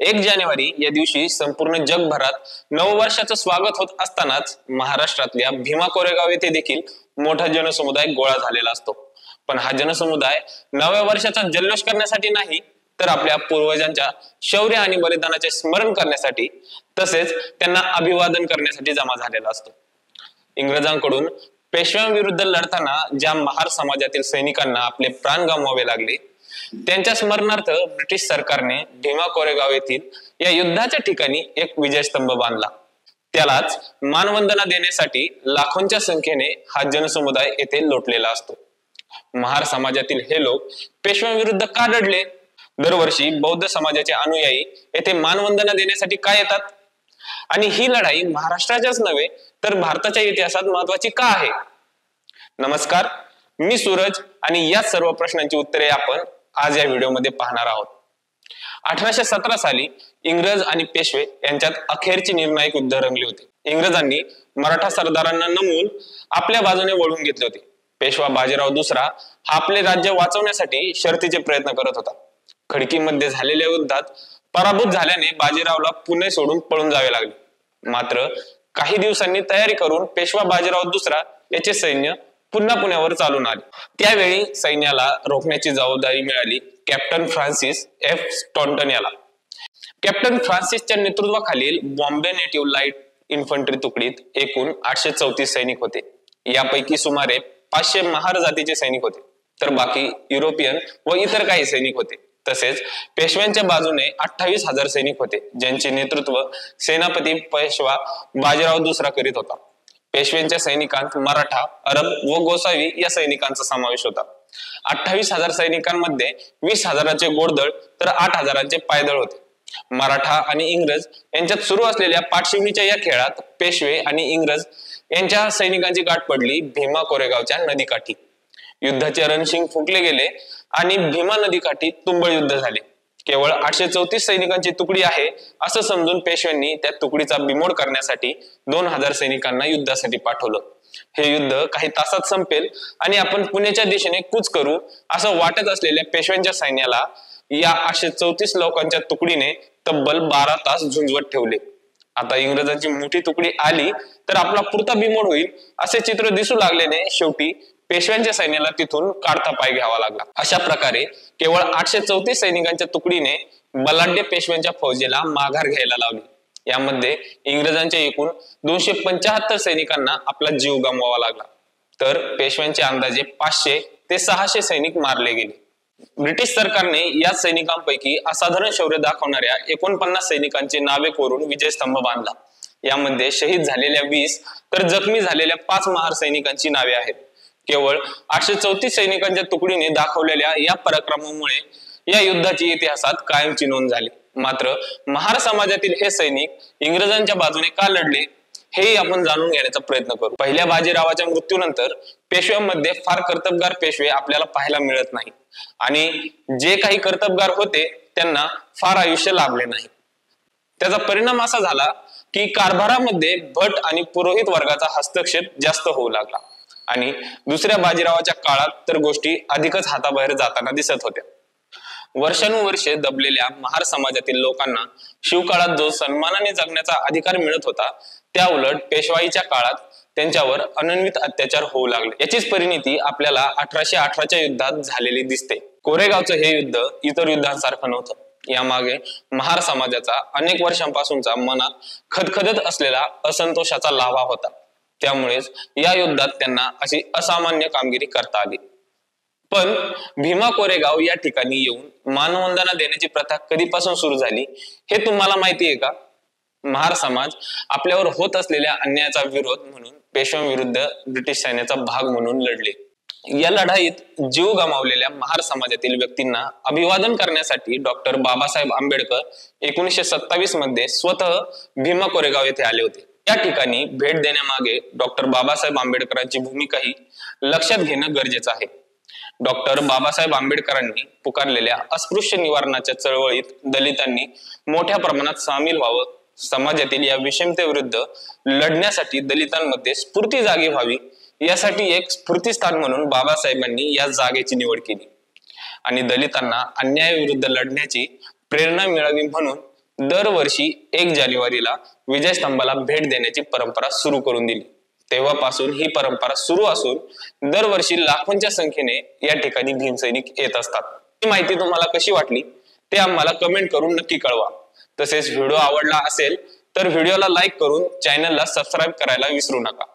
1 जानेवारी या दिवशी संपूर्ण जगभरात नववर्षाचं स्वागत होत असतानाच महाराष्ट्रातल्या भीमा कोरेगाव येथे देखील मोठा जनसमुदाय गोळा झालेला असतो। पण हा जनसमुदाय नव्या वर्षाचा जल्लोष करण्यासाठी नाही, तर आपल्या पूर्वजांच्या शौर्य आणि बलिदानाचे स्मरण करण्यासाठी तसेच त्यांना अभिवादन करण्यासाठी जमा झालेला असतो। इंग्रजांकडून पेशव्यांविरुद्ध लढताना ज्या महार समाजातील सैनिकांना आपले प्राण गमवावे लागले, त्यांच्या स्मरणार्थ ब्रिटिश सरकारने भीमा कोरेगाव येथील या युद्धाच्या ठिकाणी एक विजयस्तंभ बांधला। त्यालाच मानवंदना देण्यासाठी लाखोंच्या संख्येने हा जनसमुदाय येथे लोटलेला असतो। महार समाजातील हे लोक पेशव्यांविरुद्ध का लढले? दरवर्षी बौद्ध समाजाचे अनुयायी येथे मानवंदना देण्यासाठी का येतात? आणि ही लढाई महाराष्ट्राच्याच नव्हे तर भारताच्या इतिहासात महत्वाची का आहे? नमस्कार, मी सूरज आणि या सर्व प्रश्नांची उत्तरे आपण आज या व्हिडिओमध्ये पाहणार आहोत। 1817 साली इंग्रज आणि पेशवे यांच्यात अखेरची निर्णायक युद्ध रंगले होते। इंग्रजांनी मराठा सरदारांना नमवून आपल्या बाजूने वळवून घेतले होते। पेशवा बाजीराव दुसरा हा आपले राज्य वाचवण्यासाठी शर्थीचे प्रयत्न करत होता। खडकीमध्ये झालेल्या युद्धात पराभूत झाल्याने बाजीरावला पुणे सोडून पळून जावे लागले। मात्र काही दिवसांनी तयारी करून पेशवा बाजीराव दुसरा याचे सैन्य पुन्हा पुण्यावर चालून आले। त्यावेळी सैन्याला रोखण्याची जबाबदारी मिळाली कॅप्टन फ्रान्सिस एफ स्टॉन्टन याला। कॅप्टन फ्रान्सिसच्या नेतृत्वाखालील बॉम्बे नेटिव्ह लाईट इन्फंट्री तुकडीत एकूण 834 सैनिक होते। यापैकी सुमारे 500 महार जातीचे सैनिक होते, तर बाकी युरोपियन व इतर काही सैनिक होते। तसेच पेशव्यांच्या बाजूने 28,000 सैनिक होते, ज्यांचे नेतृत्व सेनापती पेशवा बाजीराव दुसरा करीत होता। पेशव्यांच्या सैनिकांत मराठा, अरब व गोसावी या सैनिकांचा समावेश होता। 28,000 सैनिकांमध्ये 20,000चे घोडदळ तर 8,000चे पायदळ होते। मराठा आणि इंग्रज यांच्यात सुरू असलेल्या पाठशिवणीच्या या खेळात पेशवे आणि इंग्रज यांच्या सैनिकांची गाठ पडली भीमा कोरेगावच्या नदीकाठी। युद्धाचे रणशिंग फुंकले गेले आणि भीमा नदीकाठी तुंबळ युद्ध झाले। केवळ 834 सैनिकांची तुकडी आहे असं समजून पेशव्यांनी त्या तुकडीचा बिमोड करण्यासाठी 2,000 सैनिकांना युद्धासाठी पाठवलं। हे युद्ध काही तासात संपेल आणि आपण पुण्याच्या दिशेने कूच करू असं वाटत असलेल्या पेशव्यांच्या सैन्याला या 834 लोकांच्या तुकडीने तब्बल 12 तास झुंजवत ठेवले। आता इंग्रजांची मोठी तुकडी आली तर आपला पुरता बिमोड होईल असे चित्र दिसू लागल्याने शेवटी पेशव्यांच्या सैन्याला तिथून काढता पाय घ्यावा लागला। अशा प्रकारे केवळ 834 सैनिकांच्या तुकडीने बलाढ्य पेशव्यांच्या फौजेला माघार घ्यायला लावली। यामध्ये इंग्रजांच्या एकूण 275 सैनिकांना आपला जीव गमवावा लागला, तर पेशव्यांचे अंदाजे 500 ते 600 सैनिक मारले गेले। ब्रिटिश सरकारने या सैनिकांपैकी असाधारण शौर्य दाखवणाऱ्या 49 सैनिकांची नावे कोरून विजयस्तंभ बांधला। यामध्ये शहीद झालेल्या 20 तर जखमी झालेल्या 5 महार सैनिकांची नावे आहेत। केवळ 834 सैनिकांच्या तुकडीने दाखवलेल्या या पराक्रमामुळे या युद्धाची इतिहासात कायमची नोंद झाली। मात्र महार समाजातील हे सैनिक इंग्रजांच्या बाजूने का लढले हेही आपण जाणून घेण्याचा प्रयत्न करू। पहिल्या बाजीरावाच्या मृत्यूनंतर पेशव्यांमध्ये फार कर्तबगार पेशवे आपल्याला पाहायला मिळत नाही आणि जे काही कर्तबगार होते त्यांना फार आयुष्य लाभले नाही। त्याचा परिणाम असा झाला की कारभारामध्ये भट आणि पुरोहित वर्गाचा हस्तक्षेप जास्त होऊ लागला आणि दुसऱ्या बाजीरावाच्या काळात तर गोष्टी अधिकच हाताबाहेर जाताना दिसत होत्या। वर्षानुवर्षे दबलेल्या महार समाजातील लोकांना शिवकाळात जो सन्मानाने जगण्याचा अधिकार मिळत होता, त्या उलट पेशवाईच्या काळात त्यांच्यावर अनन्वित अत्याचार होऊ लागले। याचीच परिणिती आपल्याला 1818च्या युद्धात झालेली दिसते। कोरेगावचं हे युद्ध इतर युद्धांसारखं नव्हतं। यामागे महार समाजाचा अनेक वर्षांपासूनचा मनात खदखदत असलेला असंतोषाचा लाव्हा होता। त्यामुळेच या युद्धात त्यांना अशी असामान्य कामगिरी करता आली। पण भीमा कोरेगाव या ठिकाणी येऊन मानवंदना देण्याची प्रथा कधीपासून सुरू झाली हे तुम्हाला माहिती आहे का? महार समाज आपल्यावर होत असलेल्या अन्यायाचा विरोध म्हणून पेशव्यांविरुद्ध ब्रिटिश सैन्याचा भाग म्हणून लढले। या लढाईत जीव गमावलेल्या महार समाजातील व्यक्तींना अभिवादन करण्यासाठी डॉक्टर बाबासाहेब आंबेडकर 1927 मध्ये स्वतः भीमा कोरेगाव येथे आले होते। या ठिकाणी भेट देण्यामागे डॉक्टर बाबासाहेब आंबेडकरांची भूमिकाही लक्षात घेणं गरजेचं आहे। डॉक्टर बाबासाहेब आंबेडकरांनी पुकारलेल्या अस्पृश्य निवारणाच्या चळवळीत दलितांनी मोठ्या प्रमाणात सामील व्हावं, समाजातील या विषमतेविरुद्ध लढण्यासाठी दलितांमध्ये स्फूर्ती जागी व्हावी यासाठी एक स्फूर्तीस्थान म्हणून बाबासाहेबांनी या जागेची निवड केली आणि दलितांना अन्यायाविरुद्ध लढण्याची प्रेरणा मिळावी म्हणून दरवर्षी 1 जानेवारीला विजयस्तंभाला भेट देण्याची परंपरा सुरू करून दिली. तेव्हापासून ही परंपरा सुरू असून दरवर्षी लाखोंच्या संख्येने या ठिकाणी भीमसैनिक येत असतात. ही माहिती तुम्हाला कशी वाटली ते आम्हाला कमेंट करून नक्की कळवा. तसेच व्हिडिओ आवडला असेल तर व्हिडिओला लाईक करून चॅनलला सबस्क्राईब करायला विसरू नका.